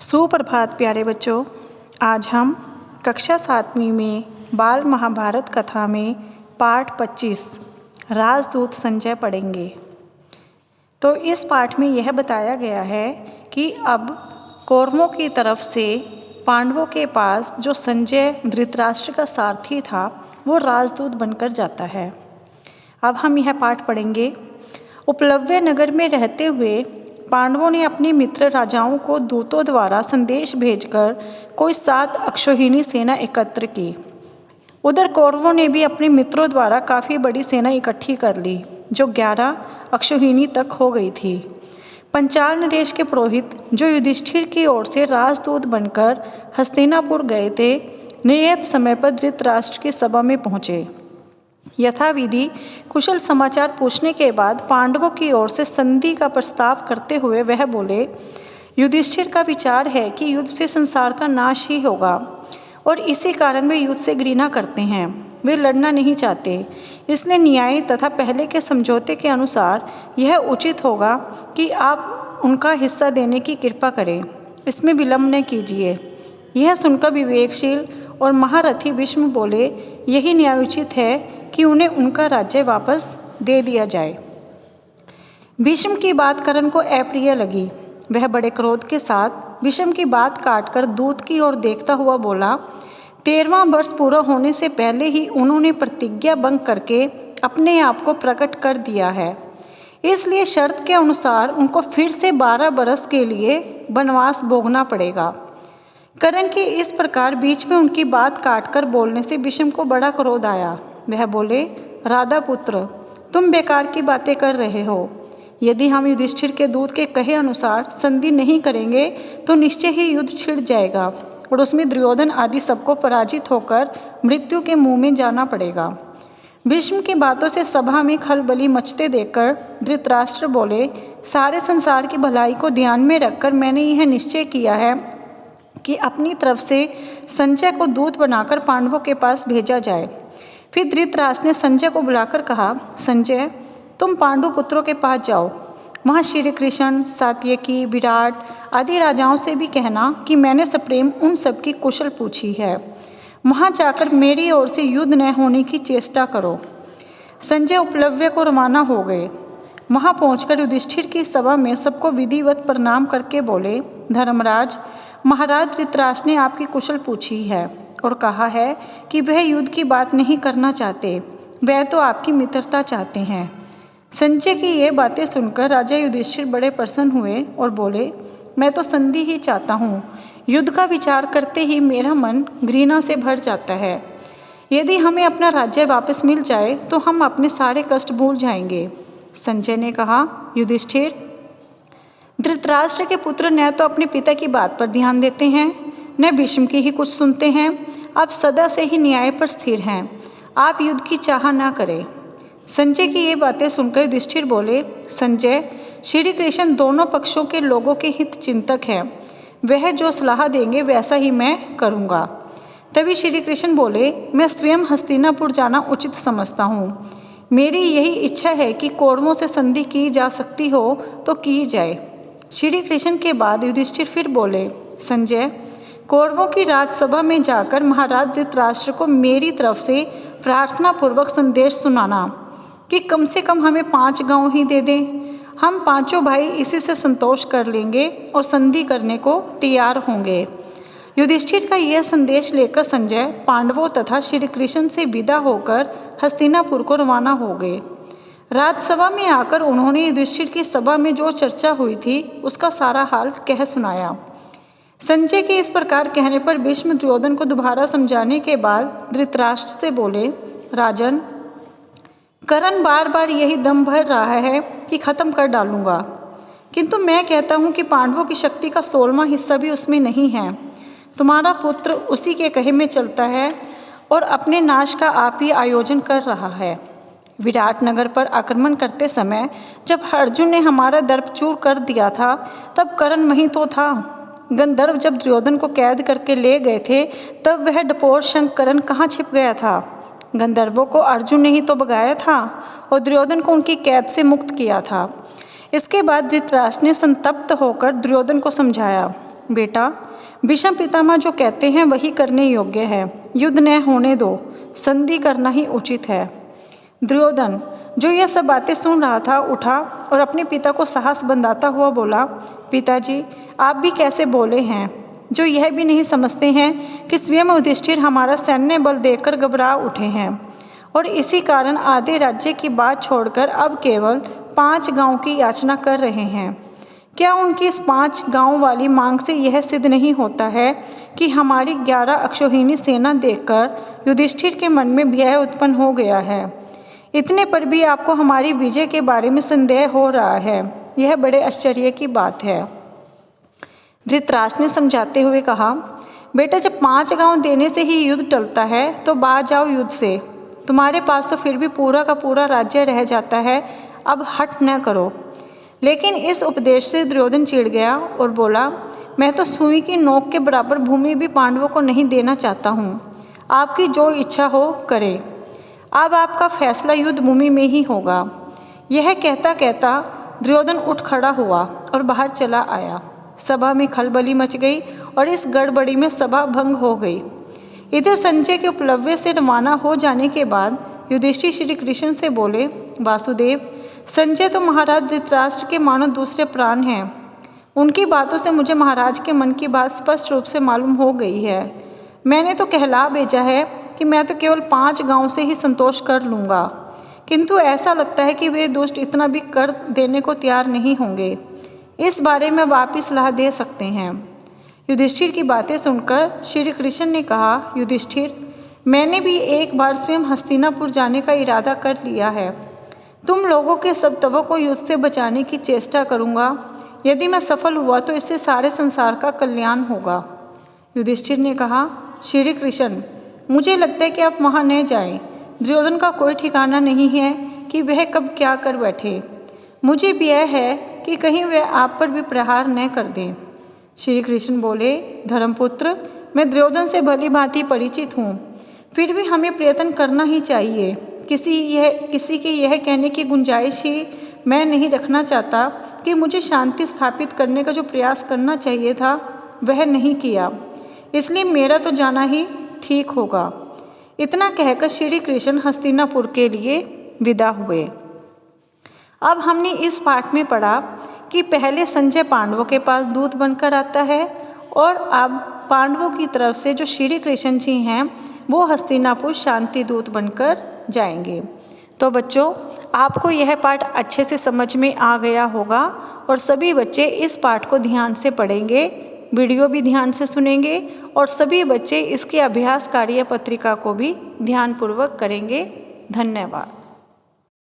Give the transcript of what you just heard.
सुप्रभात प्यारे बच्चों। आज हम कक्षा 7वीं में बाल महाभारत कथा में पाठ 25 राजदूत संजय पढ़ेंगे। तो इस पाठ में यह बताया गया है कि अब कौरवों की तरफ से पांडवों के पास जो संजय धृतराष्ट्र का सारथी था वो राजदूत बनकर जाता है। अब हम यह पाठ पढ़ेंगे। उपलव्य नगर में रहते हुए पांडवों ने अपने मित्र राजाओं को दूतों द्वारा संदेश भेजकर कोई 7 अक्षौहिणी सेना एकत्र की। उधर कौरवों ने भी अपने मित्रों द्वारा काफ़ी बड़ी सेना इकट्ठी कर ली जो 11 अक्षौहिणी तक हो गई थी। पंचाल नरेश के पुरोहित जो युधिष्ठिर की ओर से राजदूत बनकर हस्तिनापुर गए थे, नियत समय पर धृतराष्ट्र की सभा में पहुँचे। यथाविधि कुशल समाचार पूछने के बाद पांडवों की ओर से संधि का प्रस्ताव करते हुए वह बोले, युधिष्ठिर का विचार है कि युद्ध से संसार का नाश ही होगा और इसी कारण वे युद्ध से घृणा करते हैं। वे लड़ना नहीं चाहते, इसलिए न्याय तथा पहले के समझौते के अनुसार यह उचित होगा कि आप उनका हिस्सा देने की कृपा करें। इसमें विलंब न कीजिए। यह सुनकर विवेकशील और महारथी भीष्म बोले, यही न्यायोचित है कि उन्हें उनका राज्य वापस दे दिया जाए। भीष्म की बात कर्ण को अप्रिय लगी। वह बड़े क्रोध के साथ भीष्म की बात काटकर दूत की ओर देखता हुआ बोला, 13वां वर्ष पूरा होने से पहले ही उन्होंने प्रतिज्ञा भंग करके अपने आप को प्रकट कर दिया है, इसलिए शर्त के अनुसार उनको फिर से 12 वर्ष के लिए वनवास भोगना पड़ेगा। कर्ण के इस प्रकार बीच में उनकी बात काटकर बोलने से भीष्म को बड़ा क्रोध आया। वह बोले, राधा पुत्र, तुम बेकार की बातें कर रहे हो। यदि हम युधिष्ठिर के दूत के कहे अनुसार संधि नहीं करेंगे तो निश्चय ही युद्ध छिड़ जाएगा और उसमें दुर्योधन आदि सबको पराजित होकर मृत्यु के मुंह में जाना पड़ेगा। भीष्म की बातों से सभा में खलबली मचते देखकर धृतराष्ट्र बोले, सारे संसार की भलाई को ध्यान में रखकर मैंने यह निश्चय किया है कि अपनी तरफ से संजय को दूत बनाकर पांडवों के पास भेजा जाए। फिर धृतराष्ट्र ने संजय को बुलाकर कहा, संजय, तुम पांडु पुत्रों के पास जाओ। वहाँ श्री कृष्ण, सात्यकी, विराट आदि राजाओं से भी कहना कि मैंने सप्रेम उन सब की कुशल पूछी है। वहाँ जाकर मेरी ओर से युद्ध न होने की चेष्टा करो। संजय उपलव्य को रवाना हो गए। वहाँ पहुंचकर युधिष्ठिर की सभा में सबको विधिवत प्रणाम करके बोले, धर्मराज, महाराज धृतराष्ट्र ने आपकी कुशल पूछी है और कहा है कि वह युद्ध की बात नहीं करना चाहते, वह तो आपकी मित्रता चाहते हैं। संजय की ये बातें सुनकर राजा युधिष्ठिर बड़े प्रसन्न हुए और बोले, मैं तो संधि ही चाहता हूँ। युद्ध का विचार करते ही मेरा मन घृणा से भर जाता है। यदि हमें अपना राज्य वापस मिल जाए तो हम अपने सारे कष्ट भूल जाएंगे। संजय ने कहा, युधिष्ठिर, धृतराष्ट्र के पुत्र न तो अपने पिता की बात पर ध्यान देते हैं न भीष्म की ही कुछ सुनते हैं। आप सदा से ही न्याय पर स्थिर हैं। आप युद्ध की चाह ना करें। संजय की ये बातें सुनकर युधिष्ठिर बोले, संजय, श्री कृष्ण दोनों पक्षों के लोगों के हित चिंतक हैं। वह जो सलाह देंगे वैसा ही मैं करूँगा। तभी श्री कृष्ण बोले, मैं स्वयं हस्तिनापुर जाना उचित समझता हूँ। मेरी यही इच्छा है कि कौरवों से संधि की जा सकती हो तो की जाए। श्री कृष्ण के बाद युधिष्ठिर फिर बोले, संजय, कौरवों की राजसभा में जाकर महाराज धृतराष्ट्र को मेरी तरफ से प्रार्थना पूर्वक संदेश सुनाना कि कम से कम हमें 5 गांव ही दे दें। हम पांचों भाई इसी से संतोष कर लेंगे और संधि करने को तैयार होंगे। युधिष्ठिर का यह संदेश लेकर संजय पांडवों तथा श्री कृष्ण से विदा होकर हस्तिनापुर को रवाना हो गए। राजसभा में आकर उन्होंने युधिष्ठिर की सभा में जो चर्चा हुई थी उसका सारा हाल कह सुनाया। संजय के इस प्रकार कहने पर भीष्म दुर्योधन को दोबारा समझाने के बाद धृतराष्ट्र से बोले, राजन, कर्ण बार बार यही दम भर रहा है कि खत्म कर डालूंगा, किंतु मैं कहता हूँ कि पांडवों की शक्ति का 16वां हिस्सा भी उसमें नहीं है। तुम्हारा पुत्र उसी के कहे में चलता है और अपने नाश का आप ही आयोजन कर रहा है। विराट नगर पर आक्रमण करते समय जब अर्जुन ने हमारा दर्प चूर कर दिया था तब कर्ण वहीं तो था। गंधर्व जब दुर्योधन को कैद करके ले गए थे तब वह डपोर शंख कर्ण कहाँ छिप गया था। गंधर्वों को अर्जुन ने ही तो भगाया था और दुर्योधन को उनकी कैद से मुक्त किया था। इसके बाद धृतराष्ट्र ने संतप्त होकर दुर्योधन को समझाया, बेटा, भीष्म पितामह जो कहते हैं वही करने योग्य है। युद्ध न होने दो, संधि करना ही उचित है। दुर्योधन, जो यह सब बातें सुन रहा था, उठा और अपने पिता को साहस बंधाता हुआ बोला, पिताजी, आप भी कैसे बोले हैं, जो यह भी नहीं समझते हैं कि स्वयं युधिष्ठिर हमारा सैन्य बल देखकर घबरा उठे हैं और इसी कारण आधे राज्य की बात छोड़कर अब केवल 5 गांव की याचना कर रहे हैं। क्या उनकी इस 5 गांव वाली मांग से यह सिद्ध नहीं होता है कि हमारी 11 अक्षौहिणी सेना देखकर युधिष्ठिर के मन में भय उत्पन्न हो गया है? इतने पर भी आपको हमारी विजय के बारे में संदेह हो रहा है, यह बड़े आश्चर्य की बात है। धृतराष्ट्र ने समझाते हुए कहा, बेटा, जब 5 गांव देने से ही युद्ध टलता है तो बाज जाओ युद्ध से। तुम्हारे पास तो फिर भी पूरा का पूरा राज्य रह जाता है, अब हट न करो। लेकिन इस उपदेश से दुर्योधन चिढ़ गया और बोला, मैं तो सुई की नोक के बराबर भूमि भी पांडवों को नहीं देना चाहता हूँ। आपकी जो इच्छा हो करें, अब आपका फैसला युद्ध भूमि में ही होगा। यह कहता कहता दुर्योधन उठ खड़ा हुआ और बाहर चला आया। सभा में खलबली मच गई और इस गड़बड़ी में सभा भंग हो गई। इधर संजय के उपलब्ध से रवाना हो जाने के बाद युधिष्ठिर श्री कृष्ण से बोले, वासुदेव, संजय तो महाराज धृतराष्ट्र के मानो दूसरे प्राण हैं। उनकी बातों से मुझे महाराज के मन की बात स्पष्ट रूप से मालूम हो गई है। मैंने तो कहला भेजा है कि मैं तो केवल 5 गांव से ही संतोष कर लूँगा, किंतु ऐसा लगता है कि वे दुष्ट इतना भी कर देने को तैयार नहीं होंगे। इस बारे में आप ही सलाह दे सकते हैं। युधिष्ठिर की बातें सुनकर श्री कृष्ण ने कहा, युधिष्ठिर, मैंने भी एक बार स्वयं हस्तिनापुर जाने का इरादा कर लिया है। तुम लोगों के सब तवों को युद्ध से बचाने की चेष्टा करूँगा। यदि मैं सफल हुआ तो इससे सारे संसार का कल्याण होगा। युधिष्ठिर ने कहा, श्री कृष्ण, मुझे लगता है कि आप वहाँ न जाएं। दुर्योधन का कोई ठिकाना नहीं है कि वह कब क्या कर बैठे। मुझे भी यह है कि कहीं वह आप पर भी प्रहार न कर दें। श्री कृष्ण बोले, धर्मपुत्र, मैं दुर्योधन से भली भांति परिचित हूँ, फिर भी हमें प्रयत्न करना ही चाहिए। किसी के यह कहने की गुंजाइश ही मैं नहीं रखना चाहता कि मुझे शांति स्थापित करने का जो प्रयास करना चाहिए था वह नहीं किया, इसलिए मेरा तो जाना ही ठीक होगा। इतना कहकर श्री कृष्ण हस्तिनापुर के लिए विदा हुए। अब हमने इस पाठ में पढ़ा कि पहले संजय पांडवों के पास दूत बनकर आता है और अब पांडवों की तरफ से जो श्री कृष्ण जी हैं वो हस्तिनापुर शांति दूत बनकर जाएंगे। तो बच्चों, आपको यह पाठ अच्छे से समझ में आ गया होगा और सभी बच्चे इस पाठ को ध्यान से पढ़ेंगे, वीडियो भी ध्यान से सुनेंगे और सभी बच्चे इसके अभ्यास कार्य पत्रिका को भी ध्यानपूर्वक करेंगे। धन्यवाद।